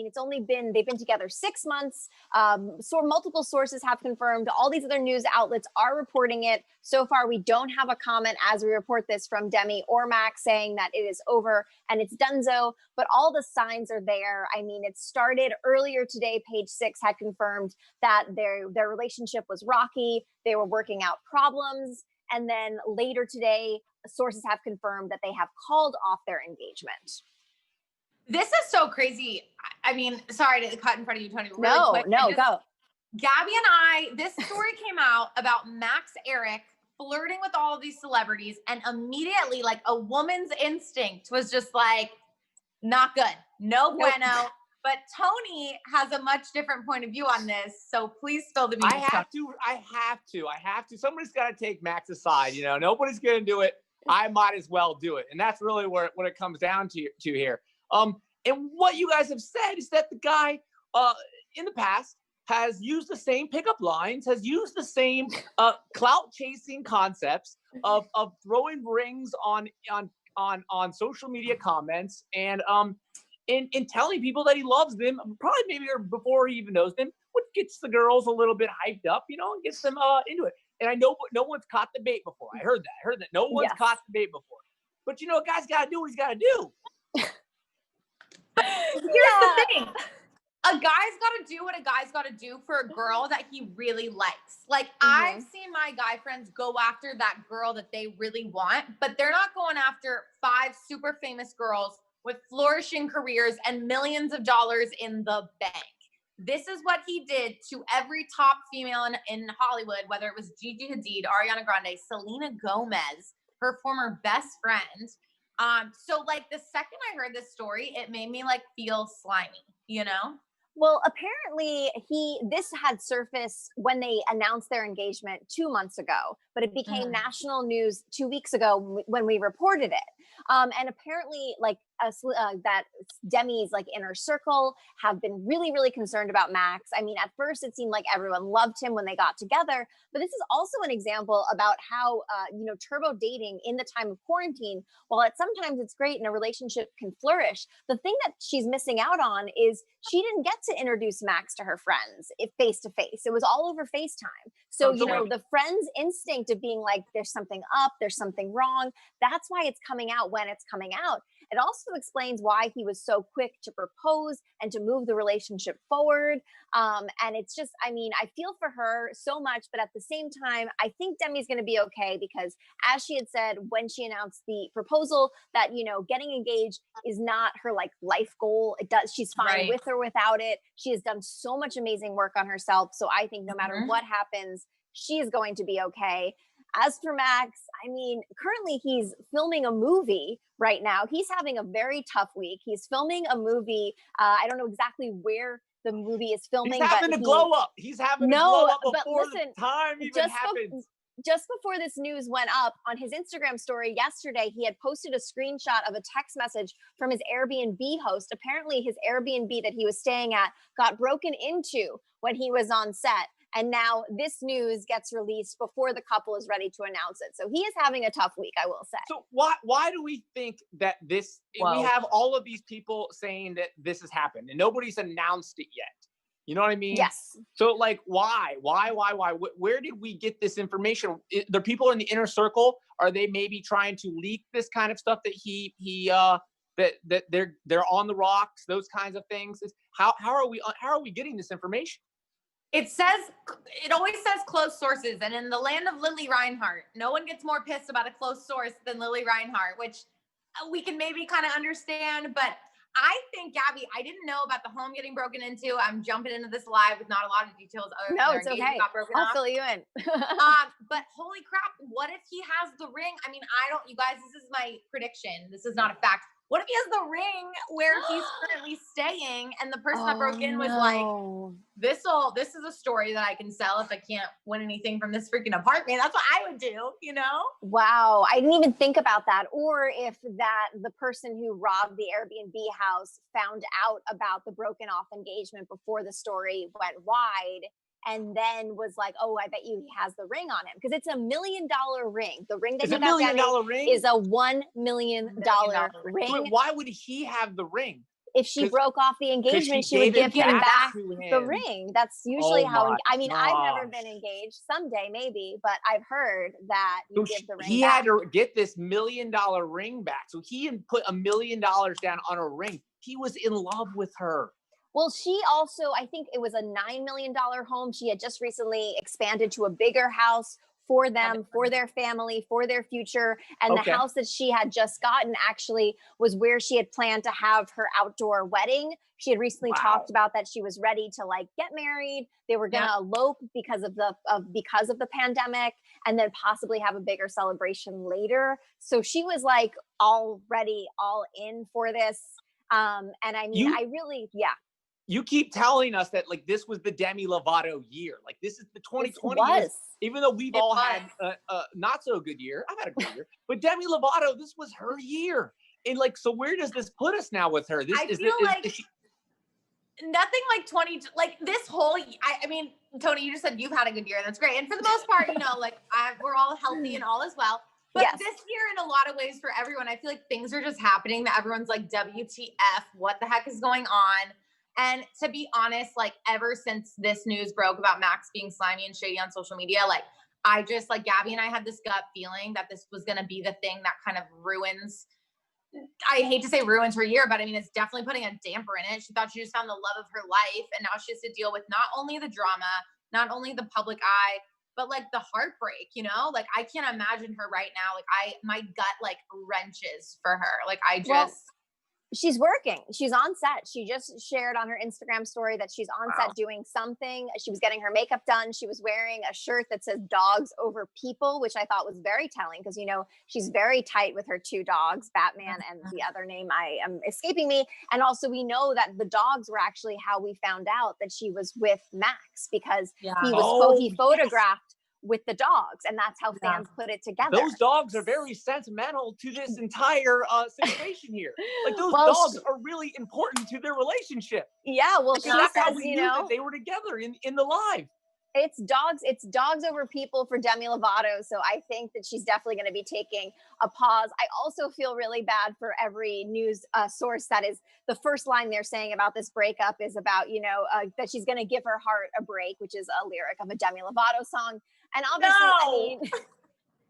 mean, they've been together 6 months. So multiple sources have confirmed. All these other news outlets are reporting it. So far, we don't have a comment as we report this from Demi or Max saying that it is over and it's donezo, but all the signs are there. I mean, it started earlier today. Page Six had confirmed that their relationship was rocky. They were working out problems. And then later today, sources have confirmed that they have called off their engagement. This is so crazy. I mean, sorry to cut in front of you, Tony. Really No, quick. go. Gabby and I, this story came out about Max Ehrich flirting with all of these celebrities, and immediately, like, a woman's instinct was just like, not good. No bueno. Nope. But Tony has a much different point of view on this. So please spill the beans. I have to. Somebody's got to take Max's side. You know, nobody's going to do it. I might as well do it. And that's really what it comes down to here. And what you guys have said is that the guy in the past has used the same pickup lines, has used the same clout chasing concepts of throwing rings on social media comments and in telling people that he loves them, probably maybe before he even knows them, which gets the girls a little bit hyped up, you know, and gets them into it. And I know no one's caught the bait before. I heard that. No one's caught the bait before. But you know, a guy's got to do what he's got to do. Here's the thing. A guy's got to do what a guy's got to do for a girl that he really likes. Like, I've seen my guy friends go after that girl that they really want, but they're not going after 5 super famous girls with flourishing careers and millions of dollars in the bank. This is what he did to every top female in Hollywood, whether it was Gigi Hadid, Ariana Grande, Selena Gomez, her former best friend. So like the second I heard this story, it made me like feel slimy, you know? Well, apparently this had surfaced when they announced their engagement 2 months ago, but it became national news 2 weeks ago when we reported it. And apparently that Demi's like inner circle have been really, really concerned about Max. I mean, at first it seemed like everyone loved him when they got together, but this is also an example about how, turbo dating in the time of quarantine, while sometimes it's great and a relationship can flourish, the thing that she's missing out on is she didn't get to introduce Max to her friends face to face. It was all over FaceTime. So, the friend's instinct of being like, there's something up, there's something wrong. That's why it's coming out when it's coming out. It also explains why he was so quick to propose and to move the relationship forward. And it's just, I mean, I feel for her so much, but at the same time, I think Demi's going to be okay because as she had said when she announced the proposal that, getting engaged is not her like life goal. She's fine with or without it. She has done so much amazing work on herself. So I think no matter what happens, she is going to be okay. As for Max, I mean, currently he's filming a movie right now. He's having a very tough week. He's filming a movie. I don't know exactly where the movie is filming. He's having to glow up. He's having to glow up before the time even happens. Just before this news went up on his Instagram story yesterday, he had posted a screenshot of a text message from his Airbnb host. Apparently his Airbnb that he was staying at got broken into when he was on set. And now this news gets released before the couple is ready to announce it. So he is having a tough week, I will say. So why do we think that we have all of these people saying that this has happened and nobody's announced it yet? You know what I mean? Yes. So like, why? Where did we get this information? The people in the inner circle, are they maybe trying to leak this kind of stuff that that they're on the rocks, those kinds of things? How are we getting this information? It always says close sources. And in the land of Lily Reinhart, no one gets more pissed about a close source than Lily Reinhart, which we can maybe kind of understand. But I think, Gabby, I didn't know about the home getting broken into. I'm jumping into this live with not a lot of details. No, it's okay. I'll fill you in. But holy crap, what if he has the ring? I mean, you guys, this is my prediction. This is not a fact. What if he has the ring where he's currently staying and the person that broke in was like, this is a story that I can sell if I can't win anything from this freaking apartment. That's what I would do, you know? Wow. I didn't even think about that. Or if the person who robbed the Airbnb house found out about the broken off engagement before the story went wide and then was like, oh, I bet you he has the ring on him. Because it's $1 million ring. The ring that he got Demi is a $1 million ring. But why would he have the ring? if she 'Cause- broke off the 'cause engagement, she she would gave give him back to the him. ring. That's usually Oh how, my I mean, I've never been gosh. engaged. Someday maybe, but I've heard that you So give the ring he back. had to get this $1 million ring back. So he had put $1 million down on a ring. He was in love with her. Well, she also, I think it was a $9 million home. She had just recently expanded to a bigger house for them, for their family, for their future. And Okay. the house that she had just gotten actually was where she had planned to have her outdoor wedding. She had recently talked about that she was ready to like get married. They were going to elope because of the pandemic, and then possibly have a bigger celebration later. So she was like already all in for this. And I mean, You keep telling us that like this was the Demi Lovato year. Like this is the 2020 was. Even though we've all had a not so good year. I've had a good year. But Demi Lovato, this was her year. And like, so where does this put us now with her? I feel like nothing like this whole, I mean, Tony, you just said you've had a good year. That's great. And for the most part, you know, like we're all healthy and all as well. But this year, in a lot of ways for everyone, I feel like things are just happening that everyone's like, WTF, what the heck is going on? And to be honest, like ever since this news broke about Max being slimy and shady on social media, like I just like Gabby and I had this gut feeling that this was going to be the thing that kind of ruins, I hate to say ruins her year, but I mean, it's definitely putting a damper in it. She thought she just found the love of her life. And now she has to deal with not only the drama, not only the public eye, but like the heartbreak, you know, like I can't imagine her right now. Like my gut like wrenches for her. Like she's working. She's on set. She just shared on her Instagram story that she's on set doing something. She was getting her makeup done. She was wearing a shirt that says dogs over people, which I thought was very telling because, you know, she's very tight with her two dogs, Batman and the other name I am escaping me. And also we know that the dogs were actually how we found out that she was with Max because he photographed with the dogs, and that's how fans put it together. Those dogs are very sentimental to this entire situation here. Like those dogs are really important to their relationship. Yeah, well, she that's says, how we knew that they were together in the live. It's dogs over people for Demi Lovato. So I think that she's definitely going to be taking a pause. I also feel really bad for every news source that is the first line they're saying about this breakup is about, you know, that she's going to give her heart a break, which is a lyric of a Demi Lovato song. And obviously,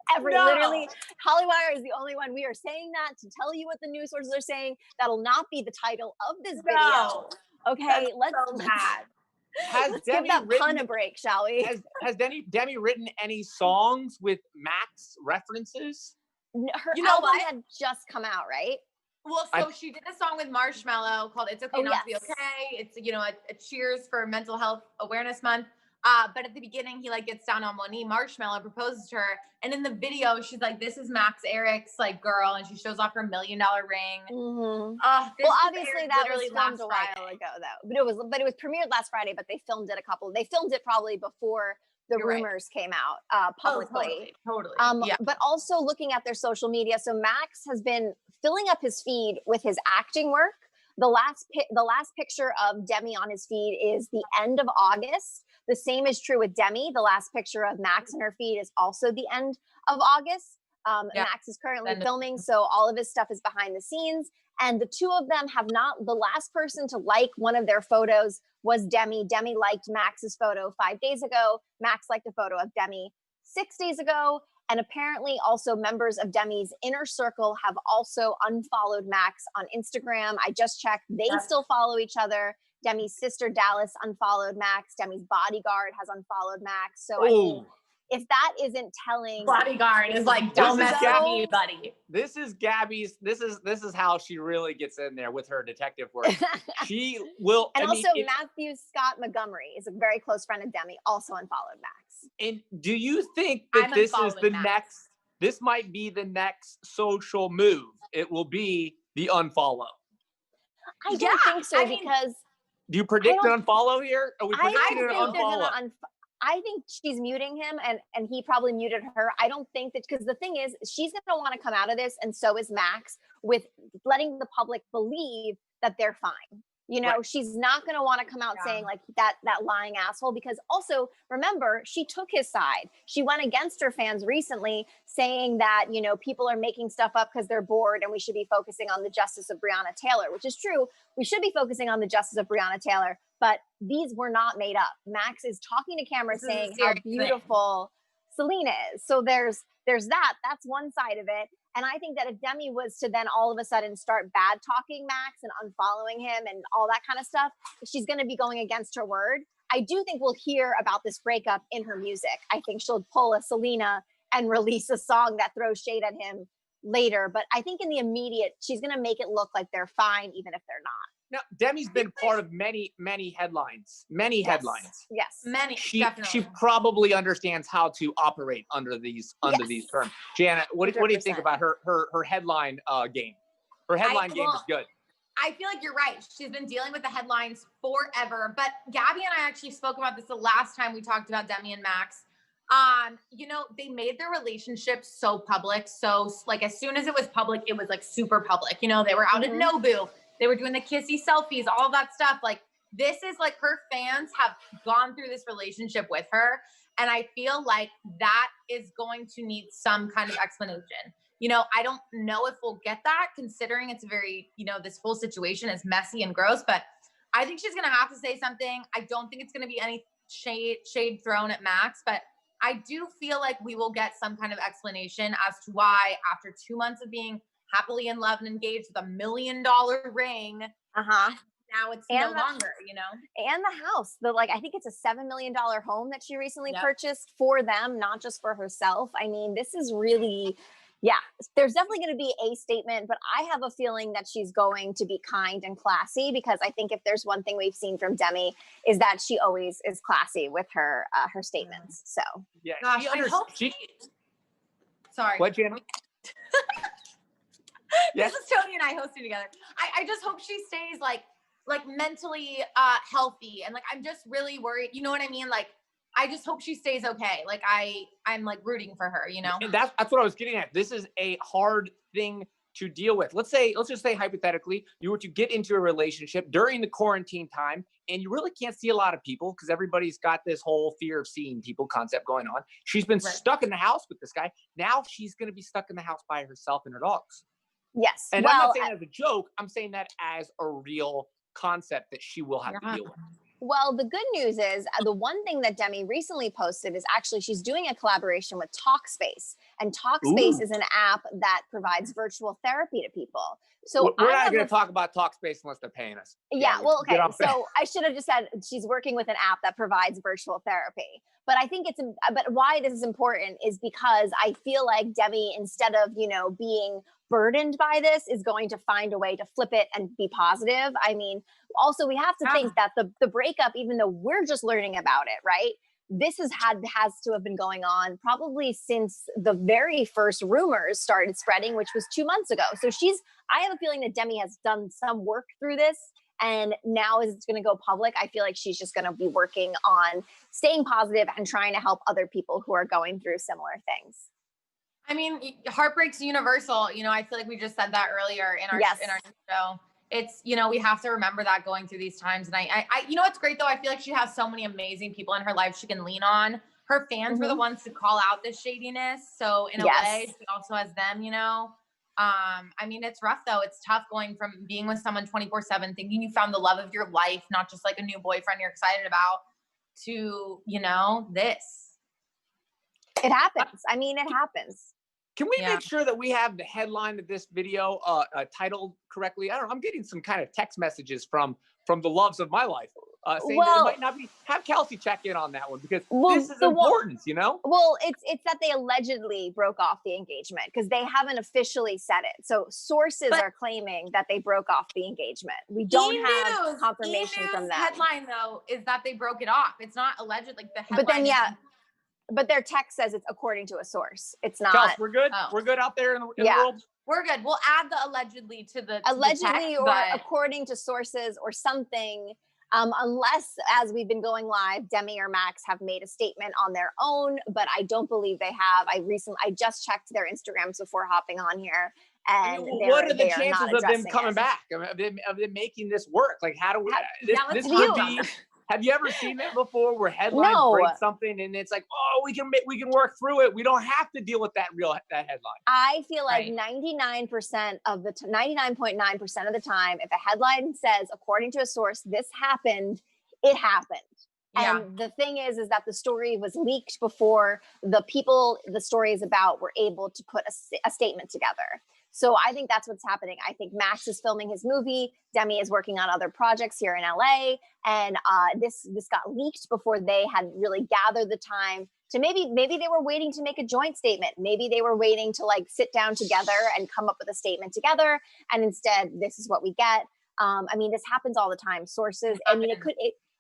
I mean, literally, Hollywire is the only one. We are saying that to tell you what the news sources are saying. That'll not be the title of this video. Okay, let's give that pun a break, shall we? Has Demi written any songs with Max references? Her album had just come out, right? Well, so she did a song with Marshmello called "It's Okay Not to Be Okay." It's, you know, a cheers for Mental Health Awareness Month. But at the beginning, he like gets down on one knee. Marshmello proposes to her, and in the video, she's like, "This is Max Erich's like girl," and she shows off her $1 million ring. Mm-hmm. Well, obviously that was filmed a while ago, though. But it was premiered last Friday. But they filmed it They filmed it probably before the rumors came out publicly. Totally. But also looking at their social media, so Max has been filling up his feed with his acting work. The last picture of Demi on his feed is the end of August. The same is true with Demi. The last picture of Max in her feed is also the end of August. Max is currently filming, so all of his stuff is behind the scenes. And the two of them have not, the last person to like one of their photos was Demi. Demi liked Max's photo 5 days ago. Max liked a photo of Demi 6 days ago. And apparently also members of Demi's inner circle have also unfollowed Max on Instagram. I just checked. They still follow each other. Demi's sister Dallas unfollowed Max. Demi's bodyguard has unfollowed Max. So I mean, if that isn't telling, bodyguard is like, don't mess with me, buddy. This is Gabby's. This is how she really gets in there with her detective work. She will. And Matthew Scott Montgomery is a very close friend of Demi. Also unfollowed Max. And do you think that this is the next? This might be the next social move. It will be the unfollow. I don't think so because. Do you predict an unfollow here? Are we predicting an unfollow? I think she's muting him and he probably muted her. I don't think that, because the thing is, she's going to want to come out of this, and so is Max, with letting the public believe that they're fine. You know, she's not going to want to come out saying like that lying asshole, because also remember, she took his side. She went against her fans recently saying that, you know, people are making stuff up because they're bored and we should be focusing on the justice of Breonna Taylor, which is true. We should be focusing on the justice of Breonna Taylor, but these were not made up. Max is talking to camera saying how beautiful Selena is. So there's that. That's one side of it. And I think that if Demi was to then all of a sudden start bad talking Max and unfollowing him and all that kind of stuff, she's going to be going against her word. I do think we'll hear about this breakup in her music. I think she'll pull a Selena and release a song that throws shade at him later. But I think in the immediate, she's going to make it look like they're fine, even if they're not. Now, Demi's been part of many headlines. Yes. Many. She Definitely. probably understands how to operate under these terms. Jana, what do you think about her headline game? Her headline game is good. I feel like you're right. She's been dealing with the headlines forever. But Gabby and I actually spoke about this the last time we talked about Demi and Max. You know, they made their relationship so public. So like as soon as it was public, it was like super public. You know, they were out at Nobu. They were doing the kissy selfies, all that stuff. Like this is like her fans have gone through this relationship with her. And I feel like that is going to need some kind of explanation. You know, I don't know if we'll get that considering it's very, you know, this whole situation is messy and gross, but I think she's going to have to say something. I don't think it's going to be any shade thrown at Max, but I do feel like we will get some kind of explanation as to why after 2 months of being happily in love and engaged with $1 million ring. Now it's no longer, you know. And the house, I think it's a $7 million home that she recently purchased for them, not just for herself. I mean, this is really, there's definitely going to be a statement, but I have a feeling that she's going to be kind and classy, because I think if there's one thing we've seen from Demi is that she always is classy with her statements. So gosh, I hope sorry. What, Jana? This is Tony and I hosting together. I just hope she stays like mentally healthy, and like I'm just really worried. You know what I mean? Like I just hope she stays okay. Like I'm like rooting for her, you know? And that's what I was getting at. This is a hard thing to deal with. Let's just say hypothetically, you were to get into a relationship during the quarantine time and you really can't see a lot of people because everybody's got this whole fear of seeing people concept going on. She's been stuck in the house with this guy. Now she's going to be stuck in the house by herself and her dogs. Yes. And I'm not saying that as a joke. I'm saying that as a real concept that she will have to deal with. Well, the good news is the one thing that Demi recently posted is actually she's doing a collaboration with Talkspace. And Talkspace is an app that provides virtual therapy to people. So we're not going to talk about Talkspace unless they're paying us. Well, okay. So I should have just said she's working with an app that provides virtual therapy. But I think but why this is important is because I feel like Demi, instead of, you know, being burdened by this, is going to find a way to flip it and be positive. I mean, also we have to think that the breakup, even though we're just learning about it, right? This has to have been going on probably since the very first rumors started spreading, which was 2 months ago. So I have a feeling that Demi has done some work through this. And now as it's going to go public, I feel like she's just going to be working on staying positive and trying to help other people who are going through similar things. I mean, heartbreak's universal. You know, I feel like we just said that earlier in our show. It's, you know, we have to remember that going through these times. And I you know, what's great though? I feel like she has so many amazing people in her life she can lean on. Her fans were the ones to call out this shadiness. So in a way, she also has them, you know. I mean, it's rough though. It's tough going from being with someone 24/7, thinking you found the love of your life, not just like a new boyfriend you're excited about, to, you know, this. It happens. I mean, it happens. Can we make sure that we have the headline of this video titled correctly? I don't know. I'm getting some kind of text messages from the loves of my life saying that it might not be. Have Kelsey check in on that one because this is important, you know? Well, it's that they allegedly broke off the engagement because they haven't officially said it. So sources are claiming that they broke off the engagement. We don't have confirmation from them. Headline though is that they broke it off. It's not alleged, like the headline. But then but their text says it's according to a source. It's not. Kels, we're good. We're good out there in the world. We're good. We'll add the allegedly to the allegedly text, or according to sources or something. Unless, as we've been going live, Demi or Max have made a statement on their own, but I don't believe they have. I just checked their Instagrams before hopping on here, and what are the they are chances not of them addressing coming it. back? I mean, of them making this work? Like, how do we? This have could you- be. Have you ever seen that before, where headlines No. break something and it's like, oh, we can work through it. We don't have to deal with that headline. I feel like Right. 99% of the 99.9% of the time, if a headline says, according to a source, this happened, it happened. Yeah. And the thing is that the story was leaked before the people the story is about were able to put a statement together. So I think that's what's happening. I think Max is filming his movie. Demi is working on other projects here in LA. And this got leaked before they had really gathered the time to maybe they were waiting to make a joint statement. Maybe they were waiting to like sit down together and come up with a statement together. And instead, this is what we get. I mean, this happens all the time. Sources, I mean,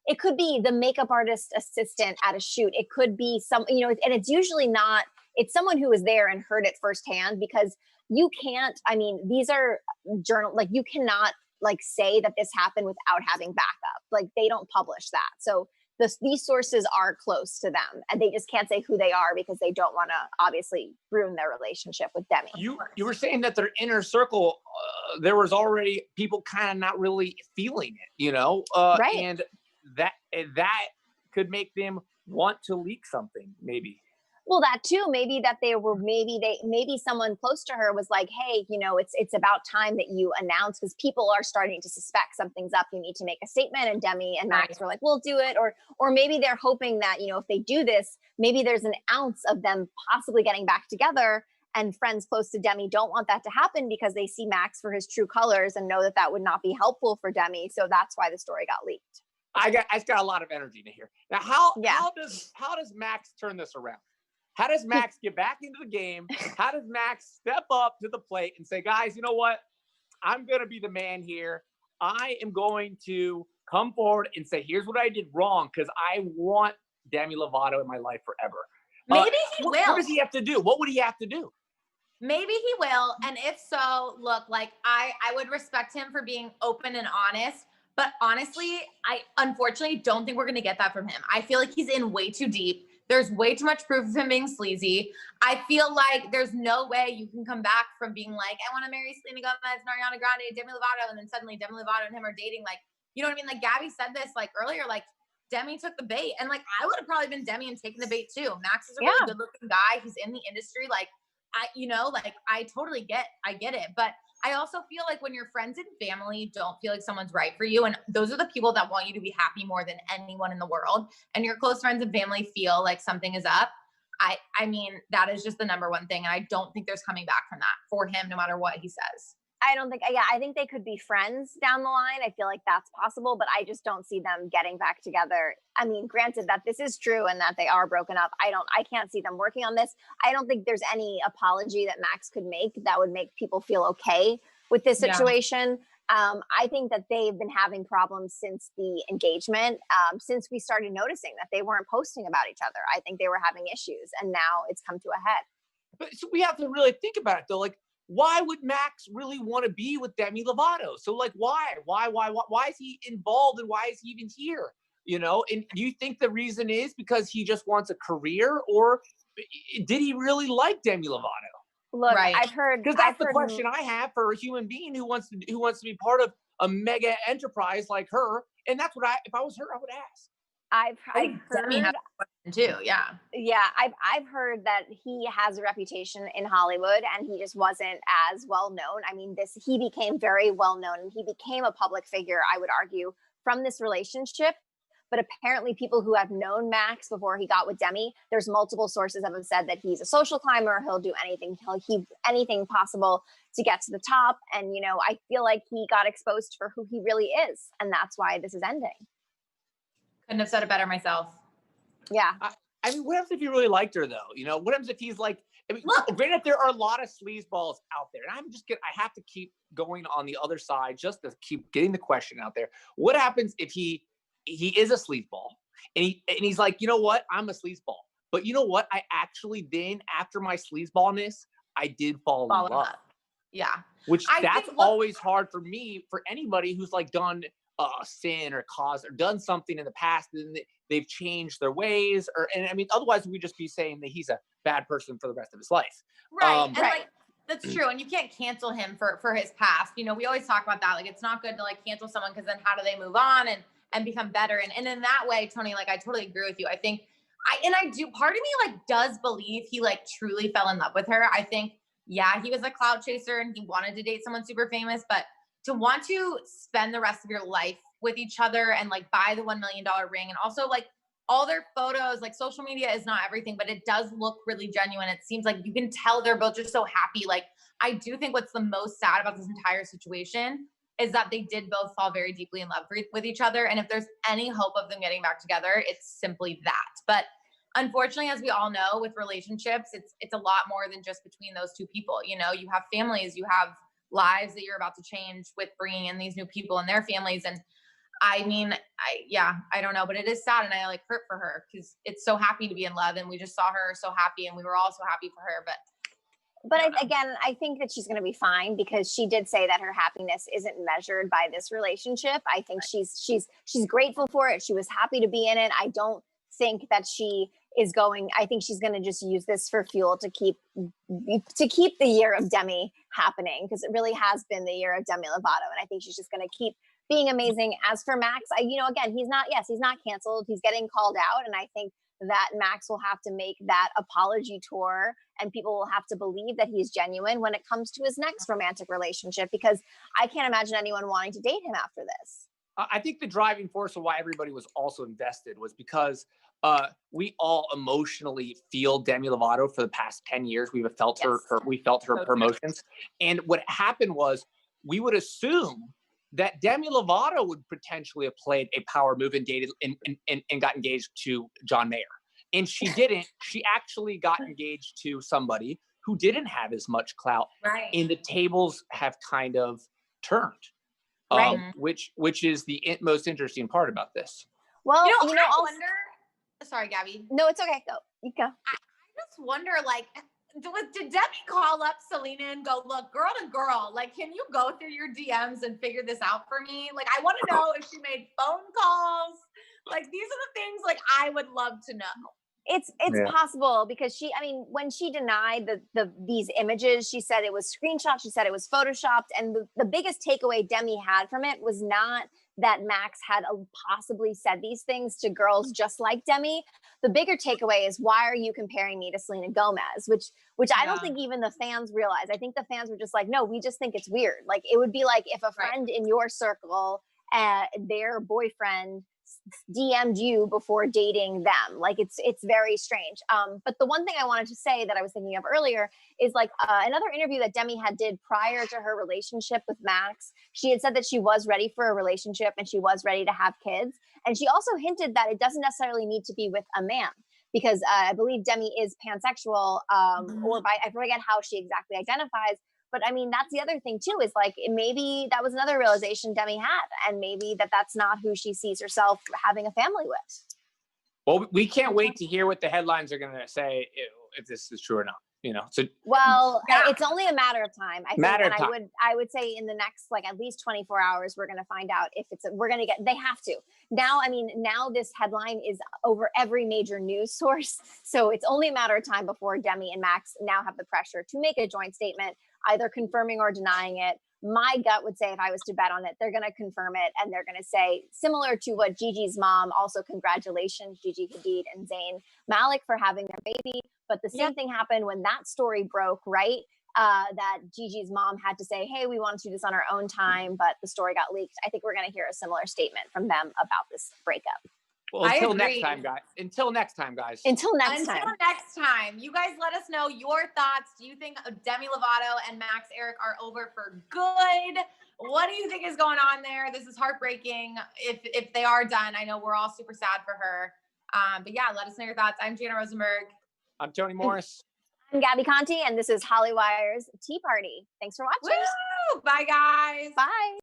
it could be the makeup artist assistant at a shoot. It could be some, you know, and it's usually not, it's someone who was there and heard it firsthand, because you can't, I mean, these are like you cannot like say that this happened without having backup. Like they don't publish that. So these sources are close to them, and they just can't say who they are because they don't want to obviously ruin their relationship with Demi. You were saying that their inner circle, there was already people kind of not really feeling it, you know, Right. And that could make them want to leak something, maybe. Well, that too, maybe someone close to her was like, hey, you know, it's about time that you announce, because people are starting to suspect something's up. You need to make a statement. And Demi and Max were like, we'll do it. Or maybe they're hoping that, you know, if they do this, maybe there's an ounce of them possibly getting back together. And friends close to Demi don't want that to happen because they see Max for his true colors and know that that would not be helpful for Demi. So that's why the story got leaked. I got a lot of energy to hear. Now, how does Max turn this around? How does Max get back into the game? How does Max step up to the plate and say, guys, you know what? I'm going to be the man here. I am going to come forward and say, here's what I did wrong, because I want Demi Lovato in my life forever. Maybe he will. What does he have to do? What would he have to do? Maybe he will. And if so, look, like I would respect him for being open and honest. But honestly, I unfortunately don't think we're going to get that from him. I feel like he's in way too deep. There's way too much proof of him being sleazy. I feel like there's no way you can come back from being like, I want to marry Selena Gomez, Ariana Grande, Demi Lovato, and then suddenly Demi Lovato and him are dating. Like, you know what I mean? Like Gabby said this like earlier, like Demi took the bait. And like, I would have probably been Demi and taken the bait too. Max is a really good looking guy. He's in the industry. Like, I totally get it. But I also feel like when your friends and family don't feel like someone's right for you, and those are the people that want you to be happy more than anyone in the world, and your close friends and family feel like something is up, I mean, that is just the number one thing. And I don't think there's coming back from that for him, no matter what he says. I think they could be friends down the line. I feel like that's possible, but I just don't see them getting back together. I mean, granted that this is true and that they are broken up, I can't see them working on this. I don't think there's any apology that Max could make that would make people feel okay with this situation. I think that they've been having problems since the engagement, since we started noticing that they weren't posting about each other. I think they were having issues, and now it's come to a head. But so we have to really think about it though. Like, why would Max really want to be with Demi Lovato? So like, why is he involved, and why is he even here? You know, and do you think the reason is because he just wants a career, or did he really like Demi Lovato? Look, I've heard, because that's the question I have for a human being who wants to be part of a mega enterprise like her. And that's what if I was her, I would ask. I've heard too. Yeah. I've heard that he has a reputation in Hollywood, and he just wasn't as well known. I mean, he became very well known, and he became a public figure, I would argue, from this relationship. But apparently people who have known Max before he got with Demi, there's multiple sources that have said that he's a social climber. He'll do anything. Anything possible to get to the top. And, you know, I feel like he got exposed for who he really is. And that's why this is ending. Couldn't have said it better myself. Yeah. I mean, what happens if he really liked her though? You know, what happens if he's like, I mean, granted, there are a lot of sleazeballs out there, and I have to keep going on the other side just to keep getting the question out there. What happens if he is a sleazeball, and he's like, you know what, I'm a sleazeball, but you know what, I actually then, after my sleazeballness, I did fall in love. Yeah. Which that's always hard for me, for anybody who's like done a sin or cause or done something in the past, and they've changed their ways, and I mean, otherwise we'd just be saying that he's a bad person for the rest of his life. Right. That's true. And you can't cancel him for his past. You know, we always talk about that. Like, it's not good to like cancel someone because then how do they move on and become better? And in that way, Tony, like I totally agree with you. I think I do, part of me like does believe he like truly fell in love with her. I think, yeah, he was a clout chaser and he wanted to date someone super famous, but to want to spend the rest of your life with each other and like buy the $1 million ring, and also like all their photos, like social media is not everything, but it does look really genuine. It seems like you can tell they're both just so happy. Like, I do think what's the most sad about this entire situation is that they did both fall very deeply in love with each other. And if there's any hope of them getting back together, it's simply that. But unfortunately, as we all know, with relationships, it's a lot more than just between those two people. You know, you have families, you have lives that you're about to change with bringing in these new people and their families. And I mean, I don't know, but it is sad, and I like hurt for her because it's so happy to be in love, and we just saw her so happy, and we were all so happy for her. But again, I think that she's going to be fine because she did say that her happiness isn't measured by this relationship. I think she's grateful for it. She was happy to be in it. I don't think that she is going. I think she's going to just use this for fuel to keep the year of Demi happening, because it really has been the year of Demi Lovato, and I think she's just going to keep being amazing. As for Max, again, he's not canceled. He's getting called out. And I think that Max will have to make that apology tour, and people will have to believe that he's genuine when it comes to his next romantic relationship, because I can't imagine anyone wanting to date him after this. I think the driving force of why everybody was also invested was because we all emotionally feel Demi Lovato for the past 10 years. We've felt her emotions. And what happened was, we would assume that Demi Lovato would potentially have played a power move and dated and got engaged to John Mayer. And she didn't. She actually got engaged to somebody who didn't have as much clout. Right. And the tables have kind of turned, Right. which is the most interesting part about this. Well, I wonder. Sorry, Gabby. No, it's okay. Go. You go. I just wonder, like, did Debbie call up Selena and go, look, girl to girl, like, can you go through your DMs and figure this out for me? Like, I want to know if she made phone calls. Like, these are the things, like, I would love to know. It's possible, because when she denied these images, she said it was screenshots, she said it was photoshopped. And the biggest takeaway Demi had from it was not that Max had possibly said these things to girls just like Demi. The bigger takeaway is, why are you comparing me to Selena Gomez? Which I don't think even the fans realize. I think the fans were just like, no, we just think it's weird. Like, it would be like if a friend in your circle, their boyfriend DM'd you before dating them. Like, it's very strange. But the one thing I wanted to say that I was thinking of earlier is like another interview that Demi did prior to her relationship with Max. She had said that she was ready for a relationship and she was ready to have kids. And she also hinted that it doesn't necessarily need to be with a man, because I believe Demi is pansexual, or I forget how she exactly identifies. But I mean, that's the other thing too, is like, maybe that was another realization Demi had, and maybe that's not who she sees herself having a family with. Well, we can't wait to hear what the headlines are going to say if this is true or not. So it's only a matter of time. I would say in the next, like, at least 24 hours, we're going to find out if they have to. Now this headline is over every major news source. So it's only a matter of time before Demi and Max now have the pressure to make a joint statement, either confirming or denying it. My gut would say, if I was to bet on it, they're going to confirm it, and they're going to say, similar to what Gigi's mom, also congratulations, Gigi Hadid and Zayn Malik, for having their baby. But the same thing happened when that story broke, right? That Gigi's mom had to say, hey, we want to do this on our own time, but the story got leaked. I think we're going to hear a similar statement from them about this breakup. Well, until next time, guys. Until next time. You guys let us know your thoughts. Do you think Demi Lovato and Max Ehrich are over for good? What do you think is going on there? This is heartbreaking. If they are done, I know we're all super sad for her. But yeah, let us know your thoughts. I'm Jana Rosenberg. I'm Tony Morris. I'm Gabby Conti, and this is Hollywire's Tea Party. Thanks for watching. Woo! Bye, guys. Bye.